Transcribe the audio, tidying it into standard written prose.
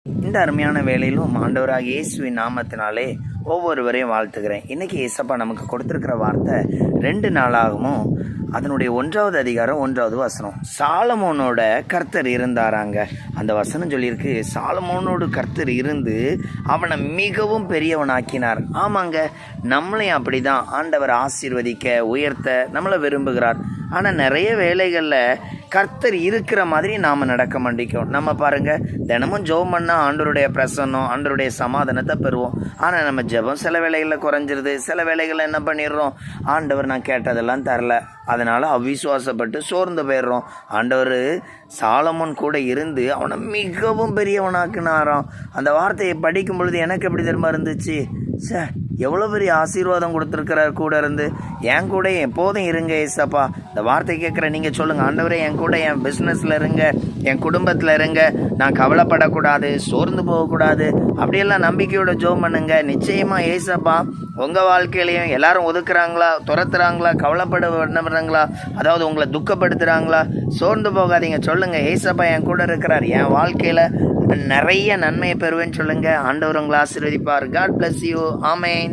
இந்த அருமையான வேளையிலும் ஆண்டவராகிய இயேசுவின் நாமத்தினாலே ஒவ்வொருவரையும் வாழ்த்துகிறேன். இன்னைக்கு இயேசப்பா நமக்கு கொடுத்திருக்கிற வார்த்தை 2 நாளாகவும் அதனுடைய 1வது அதிகாரம் 1வது வசனம். சாலமோனோட கர்த்தர் இருந்தாராங்க. அந்த வசனம் சொல்லியிருக்கு, சாலமோனோடு கர்த்தர் இருந்து அவனை மிகவும் பெரியவனாக்கினார். ஆமாங்க, நம்மளையும் அப்படிதான் ஆண்டவர் ஆசீர்வதிக்க உயர்த்த நம்மளை விரும்புகிறார். ஆனால் நிறைய வேலைகளில் கர்த்தர் இருக்கிற மாதிரி நாம் நடக்க மாட்டேங்கிறோம். நம்ம பாருங்கள், தினமும் ஜெபம் பண்ணால் ஆண்டவருடைய பிரசன்னம், ஆண்டவருடைய சமாதானத்தை பெறுவோம். ஆனால் நம்ம ஜெபம் சில வேலைகளில் குறைஞ்சிருது. சில வேலைகளில் என்ன பண்ணிடுறோம், ஆண்டவர் நான் கேட்டதெல்லாம் தரல, அதனால் அவிசுவாசப்பட்டு சோர்ந்து போயிடுறோம். ஆண்டவர் சாலமோன் கூட இருந்து அவனை மிகவும் பெரியவனாக்குனாராம். அந்த வார்த்தையை படிக்கும் பொழுது எனக்கு எப்படி தெரியுமா இருந்துச்சு, எவ்வளோ பெரிய ஆசீர்வாதம் கொடுத்துருக்கிறார் கூட இருந்து. என் கூட எப்போதும் இருங்க ஏசப்பா. இந்த வார்த்தை கேட்குற நீங்கள் சொல்லுங்கள், ஆண்டவரே என் கூட என் பிஸ்னஸில் இருங்க, என் குடும்பத்தில் இருங்க, நான் கவலைப்படக்கூடாது, சோர்ந்து போகக்கூடாது, அப்படியெல்லாம் நம்பிக்கையோட ஜெபம் பண்ணுங்க. நிச்சயமாக ஏசப்பா உங்கள் வாழ்க்கையிலையும் எல்லாரும் ஒதுக்குறாங்களா, துரத்துறாங்களா, கவலைப்படுறாங்களா, அதாவது உங்களை துக்கப்படுத்துகிறாங்களா, சோர்ந்து போகாதீங்க. சொல்லுங்கள், ஏசப்பா என் கூட இருக்கிறார், என் வாழ்க்கையில் நிறைய நன்மையை பெறுவேன்னு சொல்லுங்கள். ஆண்டவர் உங்களை ஆசீர்வதிப்பார். God bless you. ஆமேன்.